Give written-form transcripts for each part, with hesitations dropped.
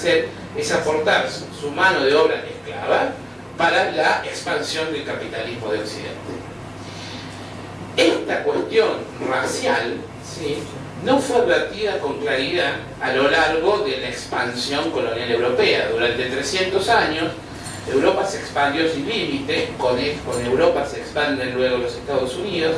hacer es aportar su mano de obra esclava para la expansión del capitalismo de Occidente. Esta cuestión racial, ¿sí?, no fue advertida con claridad a lo largo de la expansión colonial europea. Durante 300 años, Europa se expandió sin límite, con Europa se expanden luego los Estados Unidos.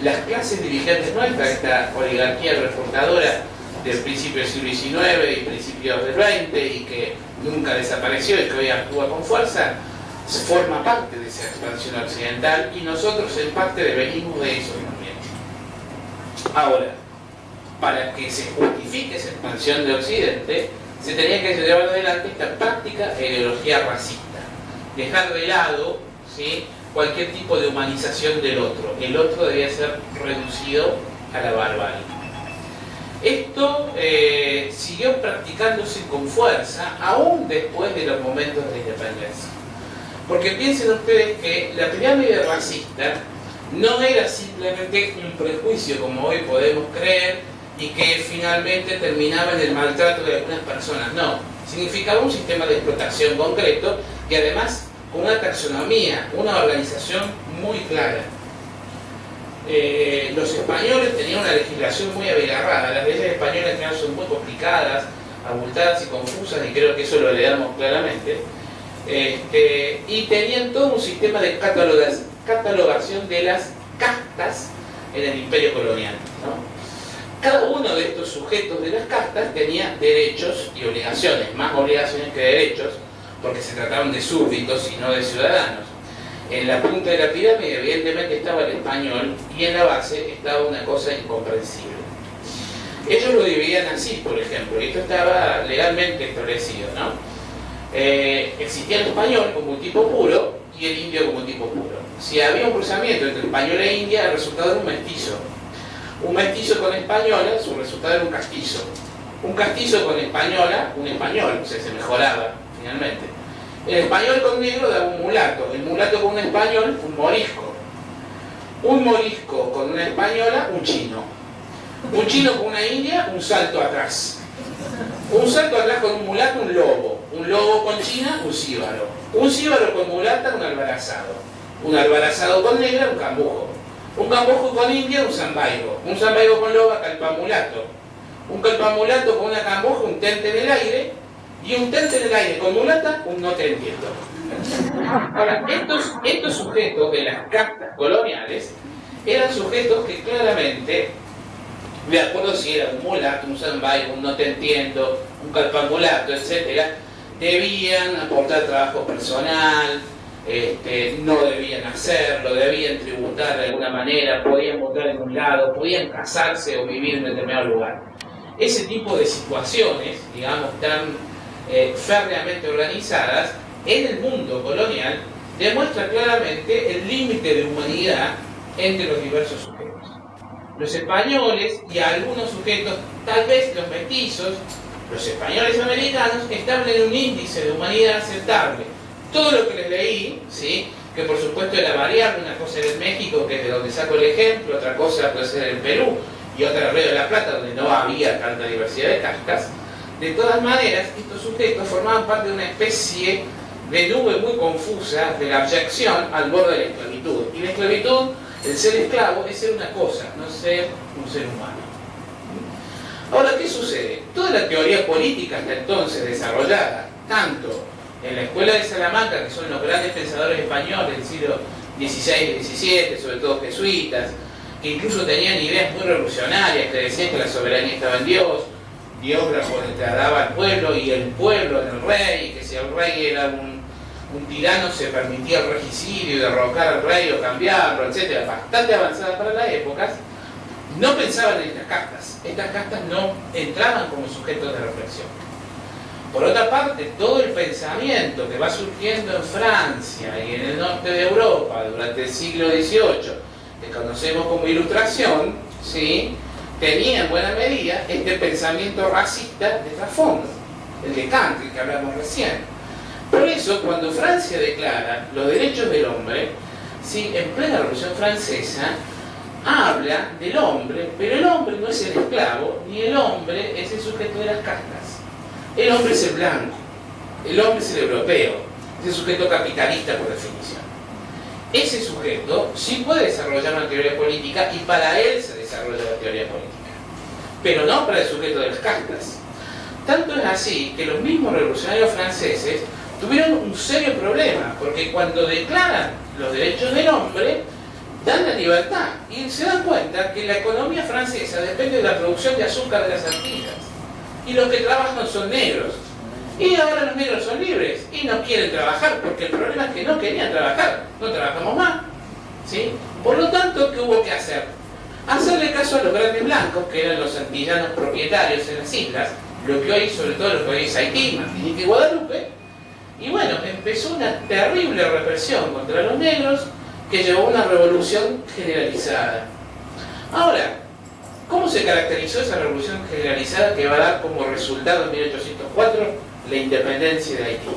Las clases dirigentes nuestras, esta oligarquía refundadora del principio del siglo XIX y principios del XX, y que nunca desapareció y que hoy actúa con fuerza, forma parte de esa expansión occidental, y nosotros en parte devenimos de eso también. Ahora, para que se justifique esa expansión de Occidente, se tenía que llevar adelante esta práctica e ideología racista. Dejar de lado, ¿sí?, cualquier tipo de humanización del otro. El otro debía ser reducido a la barbarie. Esto siguió practicándose con fuerza, aún después de los momentos de independencia. Porque piensen ustedes que la pirámide racista no era simplemente un prejuicio, como hoy podemos creer, y que finalmente terminaba en el maltrato de algunas personas. No, significaba un sistema de explotación concreto y además con una taxonomía, una organización muy clara. Los españoles tenían una legislación muy abigarrada. Las leyes españolas en general son muy complicadas, abultadas y confusas, y creo que eso lo heredamos claramente. Y tenían todo un sistema de catalogación de las castas en el imperio colonial, ¿no? Cada uno de estos sujetos de las castas tenía derechos y obligaciones, más obligaciones que derechos, porque se trataban de súbditos y no de ciudadanos. En la punta de la pirámide evidentemente estaba el español, y en la base estaba una cosa incomprensible. Ellos lo dividían así, por ejemplo, y esto estaba legalmente establecido, ¿no? Existía el español como un tipo puro y el indio como un tipo puro. Si había un cruzamiento entre español e india, el resultado era un mestizo. Un mestizo con española, su resultado era un castizo. Un castizo con española, un español, o sea, se mejoraba finalmente. El español con negro daba un mulato, el mulato con un español, un morisco. Un morisco con una española, un chino. Un chino con una india, un salto atrás. Un salto atrás con un mulato, un lobo. Un lobo con china, un síbaro. Un síbaro con mulata, un albarazado. Un albarazado con negra, un cambujo. Un cambujo con india, un zambaigo. Un zambaigo con loba, calpamulato. Un calpamulato con una cambuja, un tente en el aire. Y un tente en el aire con mulata, un no te entiendo. Ahora, estos sujetos de las castas coloniales eran sujetos que claramente, de acuerdo si era un mulato, un zambaigo, un no te entiendo, un calpamulato, etc., debían aportar trabajo personal, no debían hacerlo, debían tributar de alguna manera, podían votar en un lado, podían casarse o vivir en determinado lugar. Ese tipo de situaciones, digamos, tan férreamente organizadas en el mundo colonial, demuestra claramente el límite de humanidad entre los diversos sujetos. Los españoles y algunos sujetos, tal vez los mestizos, los españoles americanos, estaban en un índice de humanidad aceptable. Todo lo que les leí, ¿sí?, que por supuesto era variable, una cosa era en México, que es de donde saco el ejemplo, otra cosa puede ser en Perú, y otra en Río de la Plata, donde no había tanta diversidad de castas. De todas maneras, estos sujetos formaban parte de una especie de nube muy confusa de la abyección al borde de la esclavitud. Y la esclavitud, el ser esclavo, es ser una cosa, no ser un ser humano. Ahora, ¿qué sucede? Toda la teoría política hasta entonces desarrollada, tanto en la escuela de Salamanca, que son los grandes pensadores españoles del siglo XVI y XVII, sobre todo jesuitas, que incluso tenían ideas muy revolucionarias, que decían que la soberanía estaba en Dios, Dios la daba al pueblo y el pueblo en el rey, y que si el rey era un tirano se permitía el regicidio y derrocar al rey o cambiarlo, etc. Bastante avanzada para las épocas. No pensaban en estas castas. Estas castas no entraban como sujetos de reflexión. Por otra parte, todo el pensamiento que va surgiendo en Francia y en el norte de Europa durante el siglo XVIII, que conocemos como Ilustración, ¿sí?, tenía en buena medida este pensamiento racista de trasfondo, el de Kant, del que hablamos recién. Por eso, cuando Francia declara los derechos del hombre, ¿sí?, en plena Revolución Francesa, habla del hombre, pero el hombre no es el esclavo, ni el hombre es el sujeto de las castas. El el hombre es el blanco, el hombre es el europeo, es el sujeto capitalista por definición. Ese sujeto sí puede desarrollar una teoría política y para él se desarrolla la teoría política, pero no para el sujeto de las castas. Tanto es así que los mismos revolucionarios franceses tuvieron un serio problema, porque cuando declaran los derechos del hombre, dan la libertad y se dan cuenta que la economía francesa depende de la producción de azúcar de las Antillas y los que trabajan son negros. Y ahora los negros son libres y no quieren trabajar, porque el problema es que no querían trabajar, no trabajamos más, ¿sí? Por lo tanto, ¿qué hubo que hacer? Hacerle caso a los grandes blancos, que eran los antillanos propietarios en las islas, lo que hoy, sobre todo lo que hoy es Haití, Martinica y Guadalupe, y bueno, empezó una terrible represión contra los negros que llevó a una revolución generalizada. Ahora, ¿cómo se caracterizó esa revolución generalizada que va a dar como resultado en 1804 la independencia de Haití?